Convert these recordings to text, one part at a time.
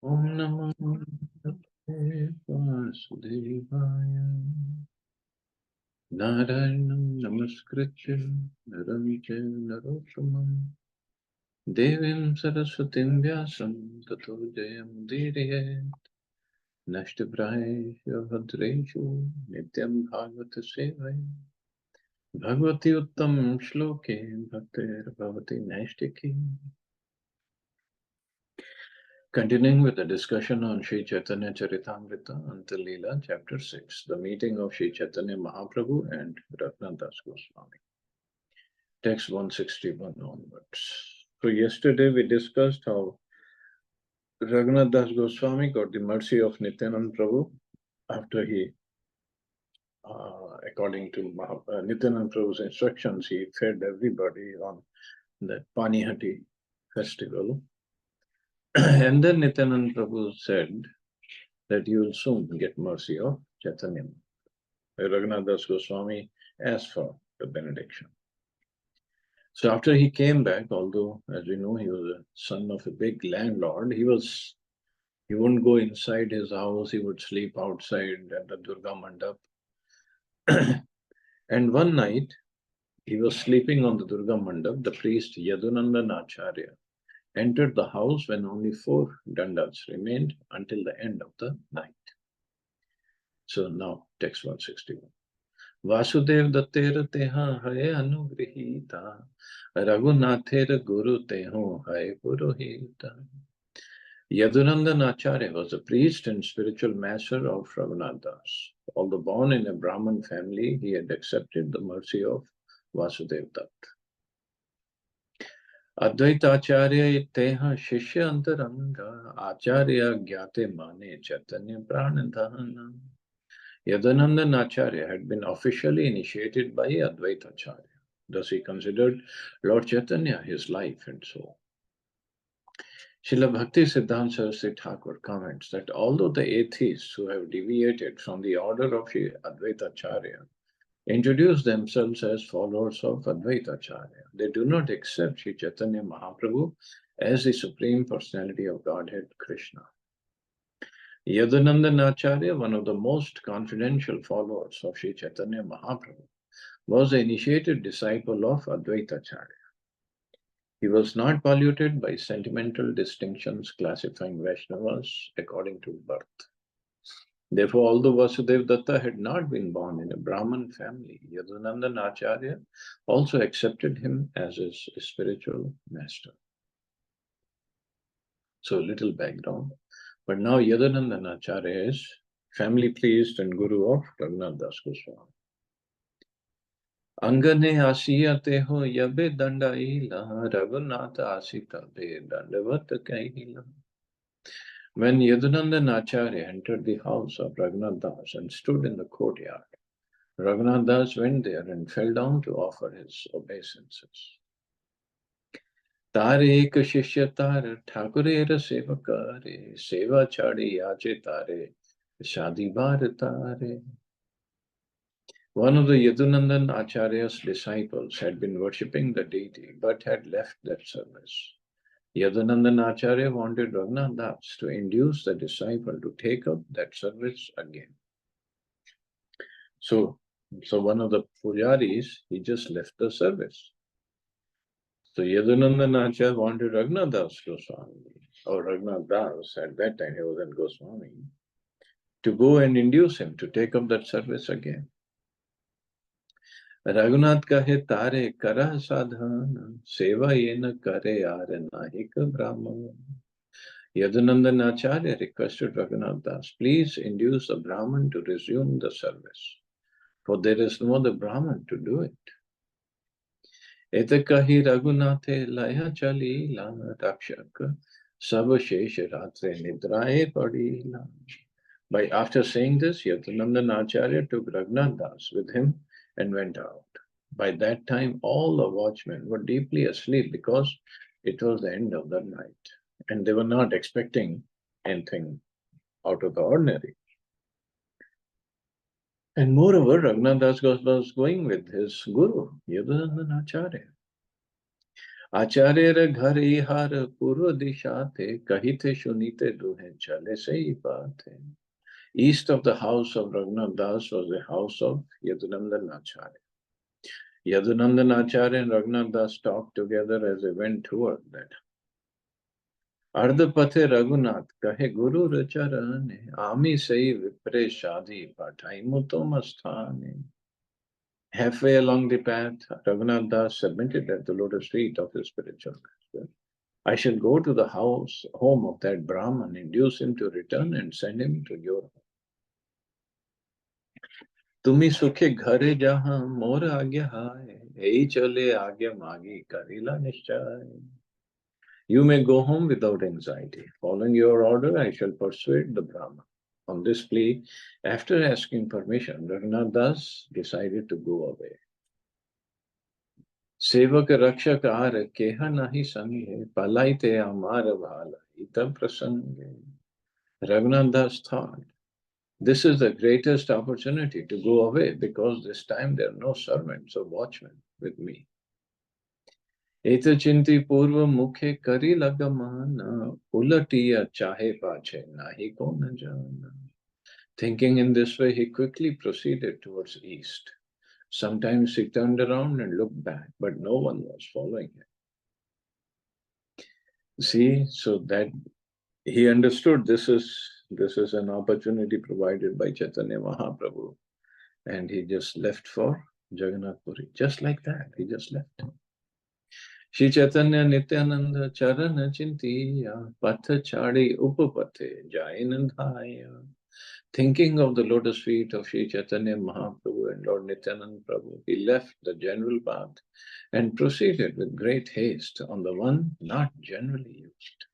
Om Namo Vasudevaya. Narayanam Namaskritya Naram Chaiva Narottamam Devim Saraswatim Vyasam Tato Jayamudiriye Nashtaprayeshu Bhadreshu Nityam Bhagavata Sevaya Bhagavati Uttam Shloke Bhaktir Bhavati Naishtiki. Continuing with the discussion on Sri Chaitanya Charitamrita, Antya Lila, Chapter 6, the meeting of Sri Chaitanya Mahaprabhu and Ratnadas Goswami. Text 161 onwards. So yesterday we discussed how Raghunath Goswami got the mercy of Nityanand Prabhu after he, according to Nityanand Prabhu's instructions, he fed everybody on that Panihati festival. And then Nityanand Prabhu said that you will soon get mercy of Chaitanya. Raghunath Goswami asked for the benediction. So after he came back, although as we know he was a son of a big landlord, he wouldn't go inside his house, he would sleep outside at the Durga Mandap. And one night he was sleeping on the Durga Mandap. The priest Yadunandan Acharya entered the house when only 4 dandats remained until the end of the night. So now text 161. Vasudev Dattera Teha Hai Anugrihita Raghunathera Guru Teho Hai Purohita. Yadunandan Acharya was a priest and spiritual master of Raghunath Das. Although born in a Brahmin family, he had accepted the mercy of Vasudev Dutt. Advaita Acharya Teha Shishya Antaranga Acharya Gyate Mane Chaitanya Pranadhana. Yadunandan Acharya had been officially initiated by Advaita Acharya. Thus he considered Lord Chaitanya his life and soul. Srila Bhakti Siddhanta Saraswati Thakur comments that although the atheists who have deviated from the order of Sri Advaita Acharya introduce themselves as followers of Advaita Acharya, they do not accept Sri Chaitanya Mahaprabhu as the Supreme Personality of Godhead Krishna. Yadunandan Acharya, one of the most confidential followers of Sri Chaitanya Mahaprabhu, was the initiated disciple of Advaita Acharya. He was not polluted by sentimental distinctions classifying Vaishnavas according to birth. Therefore, although Vasudev Datta had not been born in a Brahmin family, Yadunandan Acharya also accepted him as his spiritual master. So, little background. But now Yadunandan Acharya is family priest and guru of Raghunath Das Goswami. Angane asiya teho yabe dandaila Raghunatha asita be dandavata kaila. When Yadunandan Acharya entered the house of Raghunath Das and stood in the courtyard, Raghunath Das went there and fell down to offer his obeisances. Tare ek shishya tar Thakurera sevakare seva chadi yache tare shadi bar tare. One of the Yadunandan Acharya's disciples had been worshipping the deity but had left that service. Yadunandan Acharya wanted Raghunath Das to induce the disciple to take up that service again. So one of the pujaris, he just left the service. So Yadunandan Acharya wanted Raghunath Das Goswami, or Raghunath Das, at that time he was in Goswami, to go and induce him to take up that service again. Raghunath kahe tare kara sadhana, seva yena kare are nahika brahmana. Yadunandan Acharya requested Raghunath Das, please induce the Brahman to resume the service, for there is no other Brahman to do it. Etakahi Raghunathe laya chali la rakshaka sabashesha ratre nidraye padila. After saying this, Yadunandan Acharya took Raghunath Das with him and went out. By that time, all the watchmen were deeply asleep because it was the end of the night and they were not expecting anything out of the ordinary. And moreover, Raghunath Das was going with his guru, Yadunandan Acharya. आचार्य घर इहार पूर्व दिशा थे, कही थे सुनीते दुहे चले सही बात है. East of the house of Raghunath Das was the house of Yadunandan Acharya. Yadunandan Acharya and Raghunath Das talked together as they went toward that. अर्धपथे Raghunath कहे गुरु रचरने, आमी सही विप्रे शादी पाठाई मुतोम स्थाने. Halfway along the path, Raghunath Das submitted at the lotus feet of his spiritual master. I shall go to the home of that Brahman, induce him to return and send him to Europe. तुम्ही सुखे घरे जहाँ मोर आज्ञा हाय, यही चले आज्ञा मागी करीला निश्चय. You may go home without anxiety. Following your order, I shall persuade the Brahman. On this plea, after asking permission, Raghunath Das decided to go away. सेवक रक्षक आर केहा नाही संगे, पलाइते अमार भाला इतम प्रसंगे. Raghunath Das thought, this is the greatest opportunity to go away because this time there are no servants or watchmen with me. एत चिंती पूर्व मुखे करी लगमाना, उलटिया चाहे पाछे नाही को न जाना. Thinking in this way, he quickly proceeded towards east. Sometimes he turned around and looked back, but no one was following him. See, so that he understood this is an opportunity provided by Chaitanya Mahaprabhu, and he just left for Jagannath Puri. Just like that, he just left. Shri Chaitanya Nityananda Charana Chintiya Patha Chadi Upapathe Jainandhaya. Thinking of the lotus feet of Shri Chaitanya Mahaprabhu and Lord Nityananda Prabhu, he left the general path and proceeded with great haste on the one not generally used.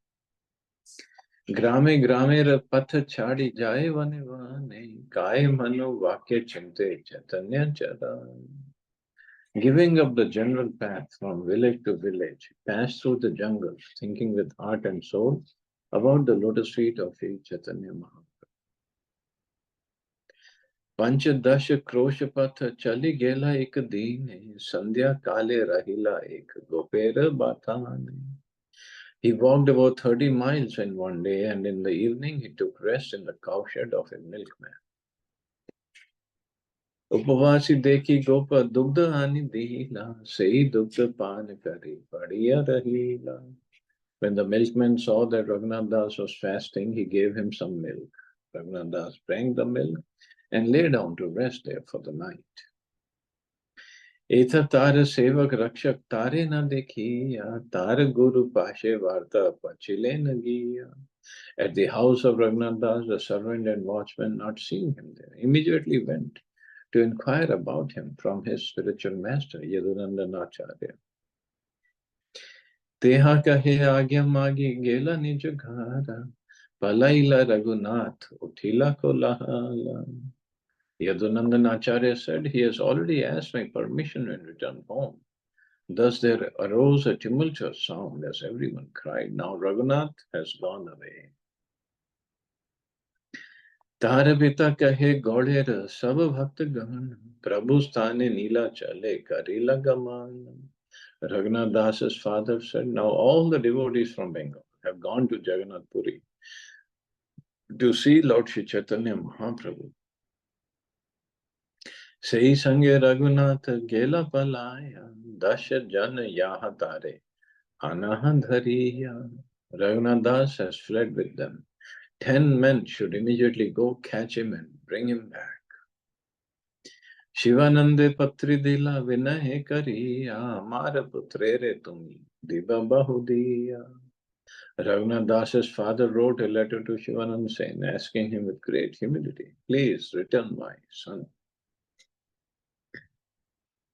Grame grame patha chadi jaye vane vane, kaya mano vakya chinte Chaitanya charan. Giving up the general path from village to village, passed through the jungles, thinking with heart and soul about the lotus feet of Sri Chaitanya Mahaprabhu. पंचदश क्रोश पथ चली गेला एक दीने, संध्या काले रहिला एक गोपेर बाताने. He walked about 30 miles in one day, and in the evening he took rest in the cowshed of a milkman. उपवासी देखी गोप दुग्ध आनि दीला, सही दुग्ध पान करी बढ़िया रहीला. When the milkman saw that Raghunath Das was fasting, he gave him some milk. Raghunath Das drank the milk and lay down to rest there for the night. एथा तार सेवक रक्षक तारे न देखिया, तार गुरु पाशे वार्ता पचिले न गिया. At the house of Raghunath Das, the servant and watchman, not seeing him there, immediately went to inquire about him from his spiritual master, Yadunandan Acharya. तेहा कहे आज्ञा मागी गेला निज घारा, पलाइला रघुनाथ उठिला को लहाला. Yadunandan Acharya said, he has already asked my permission and returned home. Thus there arose a tumultuous sound as everyone cried, now Raghunath has gone away. तार पिता कहे गौड़ेर सब भक्त गण, प्रभु स्थाने नीला चले Karila Gaman. Raghunath Das's father said, now all the devotees from Bengal have gone to Jagannath Puri to see Lord Shri Chaitanya Mahaprabhu. सही संगे रघुनाथ गेला पलाया, दश जन यहाँ तारे अनाह धरिया. Raghunath Das has fled with them. 10 men should immediately go catch him and bring him back. शिवानंदे पत्री दिला विनय करिया, हमार पुत्रे रे तुम्ही दिबा बहु दिया. Raghunath Das's father wrote a letter to Shivananda Sen asking him with great humility, please return my son.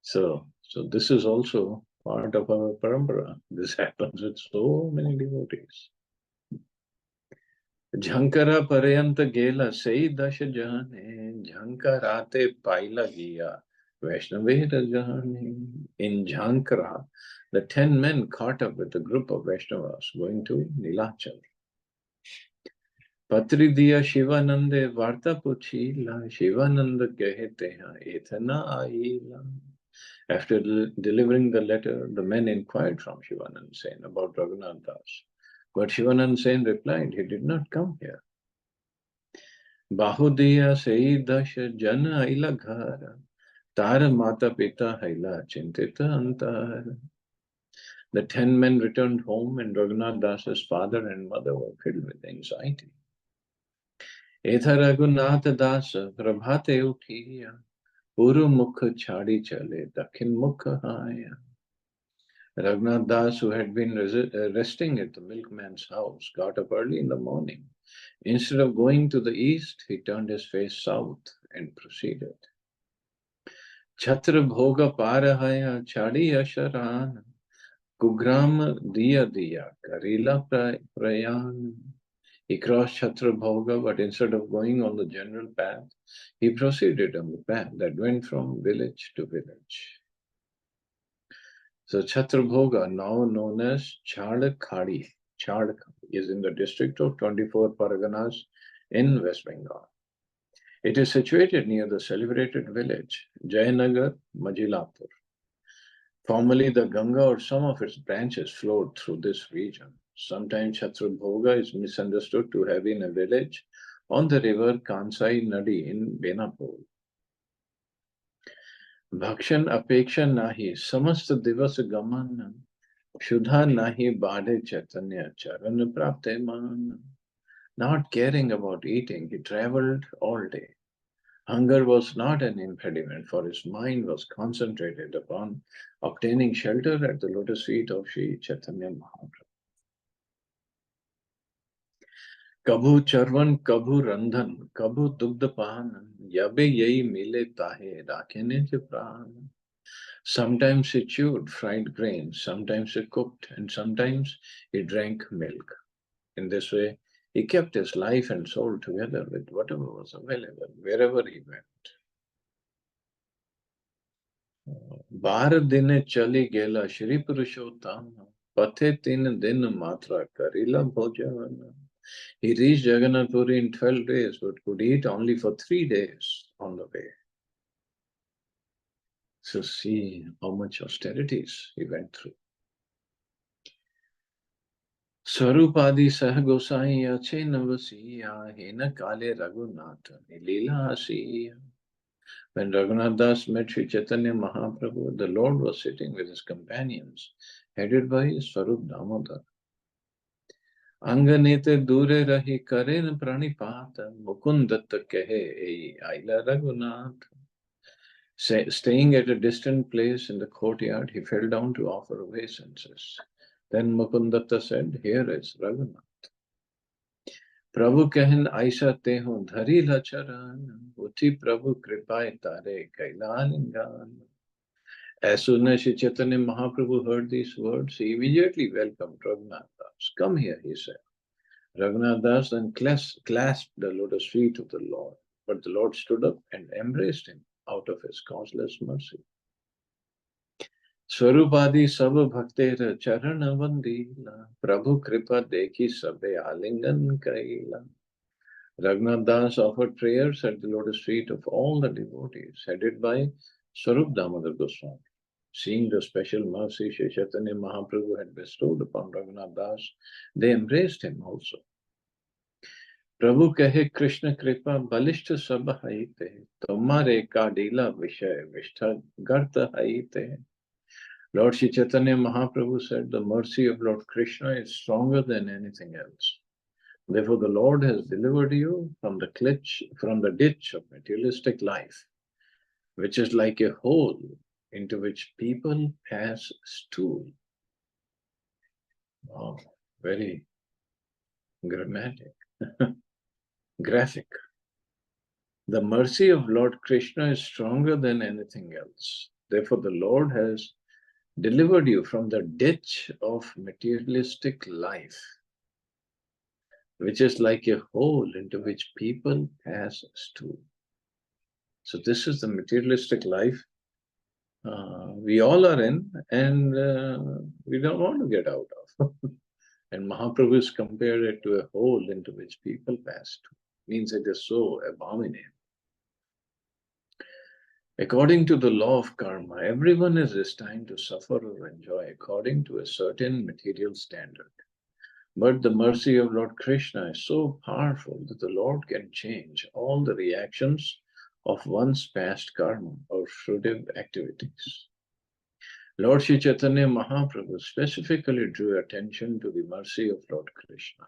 So this is also part of our parampara. This happens with so many devotees. झंकरा पर्यंत गेला सई दश जाने, झंकराते पाइला गिया वैष्णवेर जाने. In Jhankara, the 10 men caught up with a group of Vaishnavas going to Nilachal. पत्री दिया शिवानंदे वार्ता पूछीला, शिवानंद कहते हैं इतना आईला. After delivering the letter, the men inquired from Shivanand Sen about Raghunath Das. But Shivanand Sen replied, he did not come here. Bahudiya sei dash jan aila ghar, tar mata pita haila chintita antar. The 10 men returned home, and Raghunath Das's father and mother were filled with anxiety. Etha Raghunath Das prabhate uthiya, puru mukh chhadi chale, dakhin mukh haya. Raghunath Das, who had been resting at the milkman's house, got up early in the morning. Instead of going to the east, he turned his face south and proceeded. Chhatra bhoga parahaya chadi asharan, kugram diya diya karila prayan. He crossed Chhatra bhoga, but instead of going on the general path, he proceeded on the path that went from village to village. So Chhatrabhoga, now known as Chhad is in the district of 24 Parganas in West Bengal. It is situated near the celebrated village Jayanagar, Majilapur. Formerly, the Ganga or some of its branches flowed through this region. Sometimes Chhatrabhoga is misunderstood to have been a village on the river Kansai Nadi in Benapur. भक्षण अपेक्षा नाही समस्त दिवस गमन क्षुधा नाही बाढ़े चैतन्य चरण प्राप्त मान. Not caring about eating, he traveled all day. Hunger was not an impediment, for his mind was concentrated upon obtaining shelter at the lotus feet of Sri Chaitanya Mahaprabhu. कभू चरवन कभू रंधन कभू दुग्ध पान यबे यही मिले ताहे राखेने के प्राण. Sometimes he chewed fried grains, sometimes he cooked, and sometimes he drank milk. In this way, he kept his life and soul together with whatever was available, wherever he went. बार दिन चली गेला श्री पुरुषोत्तम पथे 3 दिन मात्रा करीला भोजन. He reached Jagannath Puri in 12 days, but could eat only for 3 days on the way. So see how much austerities he went through. Swarupadi Sah Gosai Ache Navasiya Hena Kale Raghunatha Lila Asiya. When Raghunath Das met Sri Chaitanya Mahaprabhu, the Lord was sitting with his companions, headed by Swarup Damodar. Anganete dure rahi karen pranipata mukundatta kehe aila Raghunath. Staying at a distant place in the courtyard, he fell down to offer obeisances. Then Mukundatta said, here is Raghunath. Prabhu kehen aisa te ho dhari lacharan, uthi Prabhu kripaye tare kailalingan. As soon as Sri Chaitanya Mahaprabhu heard these words, he immediately welcomed Raghunath Das. Come here, he said. Raghunath Das then clasped the lotus feet of the Lord, but the Lord stood up and embraced him out of his causeless mercy. Swarupadi sab bhakter charan vandila, Prabhu kripa dekhi sabe alingan kaila. Raghunath Das offered prayers at the lotus feet of all the devotees, headed by Swarup Damodar Goswami. Seeing the special mercy Sri Chaitanya Mahaprabhu had bestowed upon Raghunath Das, they embraced him also. Prabhu kahe Krishna kripa balishta sab haite, tomare kadila vishay vishtha garta haite. Lord Sri Chaitanya Mahaprabhu said, the mercy of Lord Krishna is stronger than anything else. Therefore, the Lord has delivered you from the ditch of materialistic life, which is like a hole into which people pass stool. Wow, very grammatic, graphic. The mercy of Lord Krishna is stronger than anything else. Therefore, the Lord has delivered you from the ditch of materialistic life, which is like a hole into which people pass stool. So this is the materialistic life we all are in, and we don't want to get out of. And Mahaprabhu has compared it to a hole into which people pass to. Means it is so abominable. According to the law of karma, everyone is destined to suffer or enjoy according to a certain material standard. But the mercy of Lord Krishna is so powerful that the Lord can change all the reactions of one's past karma or fruitive activities. Lord Sri Chaitanya Mahaprabhu specifically drew attention to the mercy of Lord Krishna.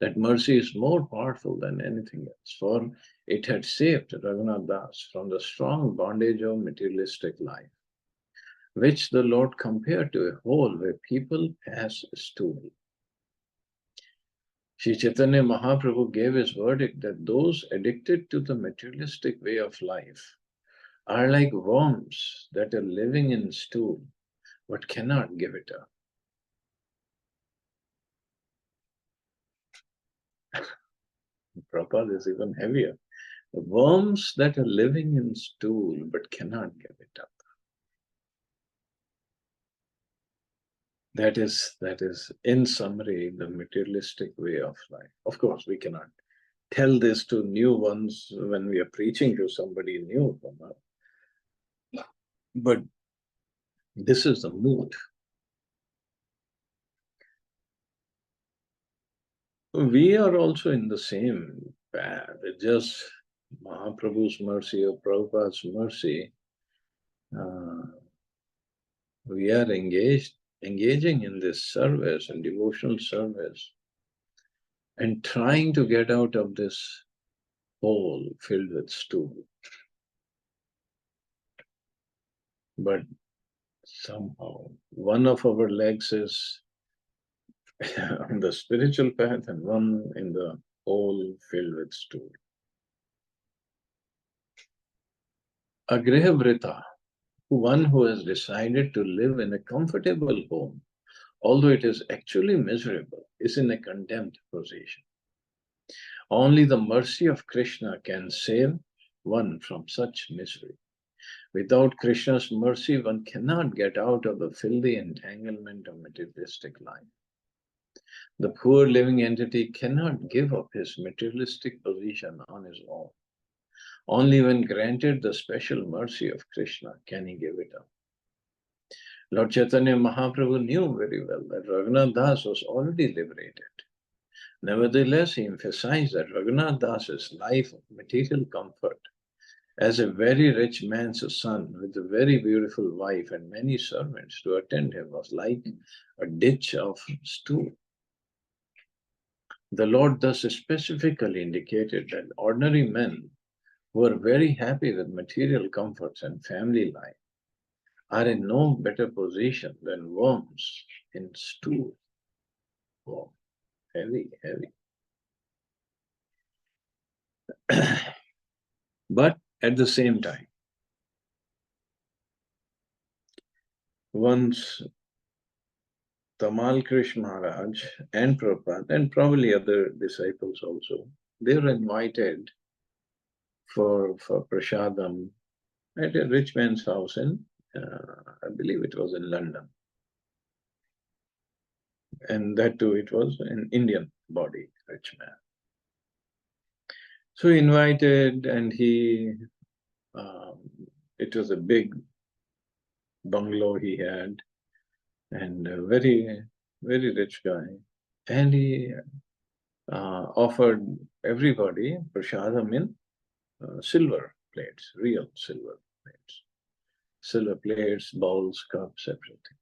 That mercy is more powerful than anything else, for it had saved Raghunath Das from the strong bondage of materialistic life, which the Lord compared to a hole where people pass a stool. Sri Chaitanya Mahaprabhu gave his verdict that those addicted to the materialistic way of life are like worms that are living in stool but cannot give it up. Prabhupada is even heavier. The worms that are living in stool but cannot give it up. That is, in summary, the materialistic way of life. Of course, we cannot tell this to new ones when we are preaching to somebody new from us. But this is the mood. We are also in the same path. It's just Mahaprabhu's mercy or Prabhupada's mercy. We are engaging in this service and devotional service and trying to get out of this hole filled with stool. But somehow one of our legs is on the spiritual path and one in the hole filled with stool. A Grihavrita, one who has decided to live in a comfortable home, although it is actually miserable, is in a condemned position. Only the mercy of Krishna can save one from such misery. Without Krishna's mercy, one cannot get out of the filthy entanglement of materialistic life. The poor living entity cannot give up his materialistic position on his own. Only when granted the special mercy of Krishna can he give it up. Lord Chaitanya Mahaprabhu knew very well that Raghunath Das was already liberated. Nevertheless, he emphasized that Raghunath Das's life of material comfort as a very rich man's son with a very beautiful wife and many servants to attend him was like a ditch of stew. The Lord thus specifically indicated that ordinary men who are very happy with material comforts and family life are in no better position than worms in stew. Oh, heavy, heavy. But at the same time, once Tamal Krish Maharaj and Prabhupada, and probably other disciples also, they were invited for prasadam at a rich man's house in, I believe it was in London. And that too, it was an Indian body, rich man. So he invited, and it was a big bungalow he had, and a very, very rich guy. And he offered everybody prasadam in silver plates, real silver plates. Silver plates, bowls, cups, everything.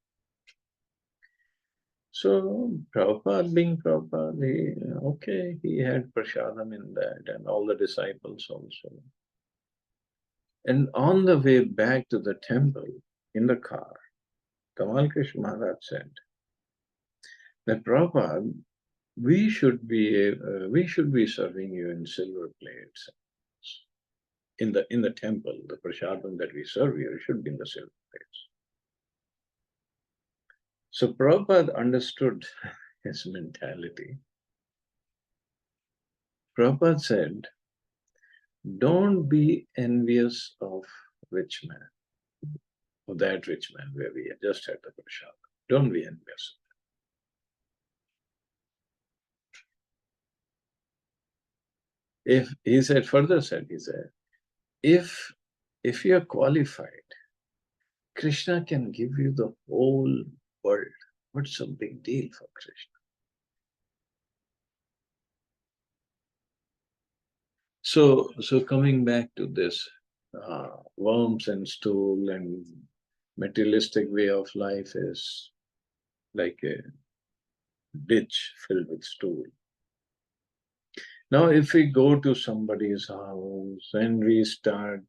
So Prabhupada being Prabhupada, he had prasadam in that, and all the disciples also. And on the way back to the temple, in the car, Kamal Krish Maharaj said that Prabhupada, we should be serving you in silver plates. In the temple, the prasadam that we serve you should be in the silver plates. So Prabhupada understood his mentality. Prabhupada said, don't be envious of rich man, of that rich man where we just had the prasadam. Don't be envious. If he said, if if you are qualified, Krishna can give you the whole world. What's a big deal for Krishna? So coming back to this worms and stool and materialistic way of life is like a ditch filled with stool. Now, if we go to somebody's house and we start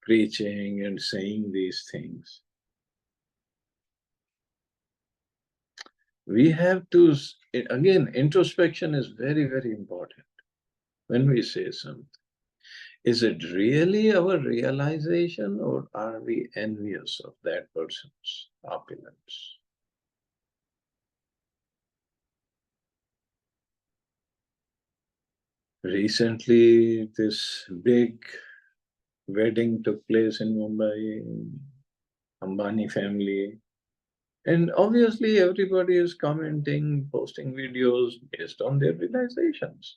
preaching and saying these things, we have to, again, introspection is very, very important when we say something. Is it really our realization, or are we envious of that person's opulence? Recently, this big wedding took place in Mumbai, Ambani family. And obviously, everybody is commenting, posting videos based on their realizations.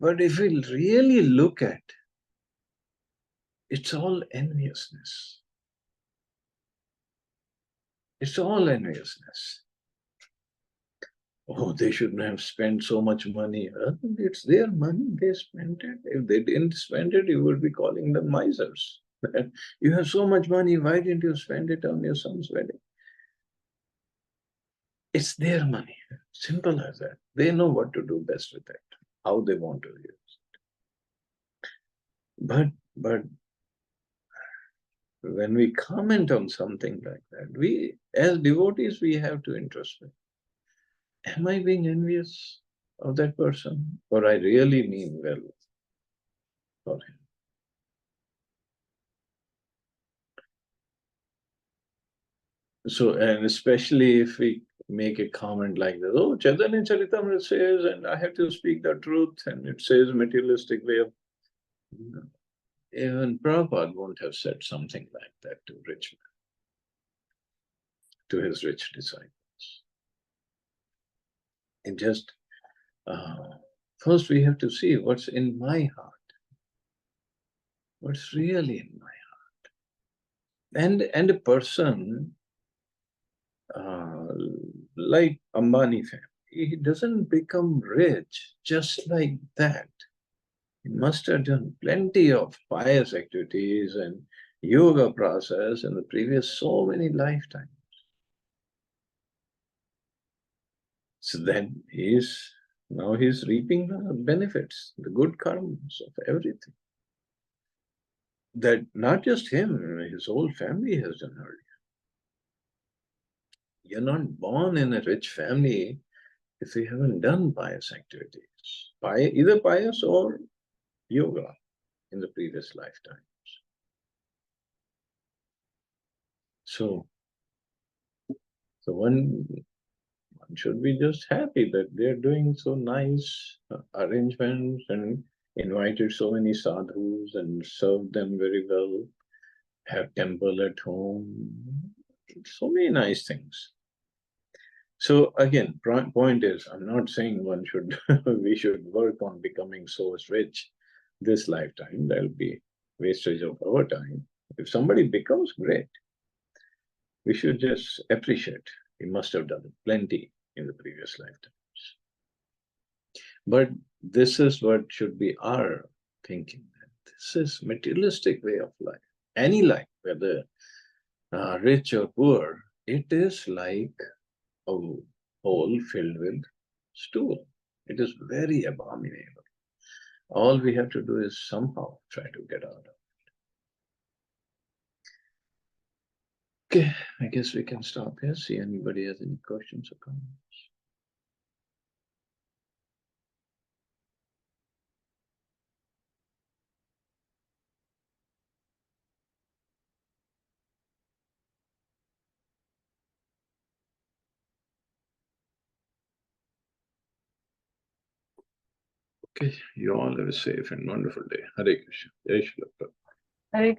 But if we really look at, it's all enviousness. It's all enviousness. Oh, they shouldn't have spent so much money. It's their money, they spent it. If they didn't spend it, you would be calling them misers. You have so much money, why didn't you spend it on your son's wedding? It's their money. Simple as that. They know what to do best with it, how they want to use it. But when we comment on something like that, we as devotees we have to introspect. Am I being envious of that person? Or I really mean well for him? So, and especially if we make a comment like this, oh, Chaitanya Charitamrita says, and I have to speak the truth, and it says materialistic way of. No. Even Prabhupada won't have said something like that to rich man, to his rich disciples. It just, first we have to see what's in my heart, what's really in my heart. And a person like Ambani family, he doesn't become rich just like that. He must have done plenty of pious activities and yoga process in the previous so many lifetimes. So then now he's reaping the benefits, the good karmas of everything. That not just him, his whole family has done earlier. You're not born in a rich family if you haven't done pious activities, either pious or yoga in the previous lifetimes. So, so one should be just happy that they're doing so nice arrangements and invited so many sadhus and served them very well, have temple at home, so many nice things. So again, point is, I'm not saying one should, we should work on becoming so rich this lifetime. That'll be wastage of our time. If somebody becomes great, we should just appreciate. He must have done plenty in the previous lifetimes. But this is what should be our thinking. This is materialistic way of life. Any life, whether rich or poor, it is like a hole filled with stool. It is very abominable. All we have to do is somehow try to get out of it. Okay, I guess we can stop here. See anybody has any questions or comments. Okay, you all have a safe and wonderful day. Hare Krishna. Jai Shri Prabhupada. Hare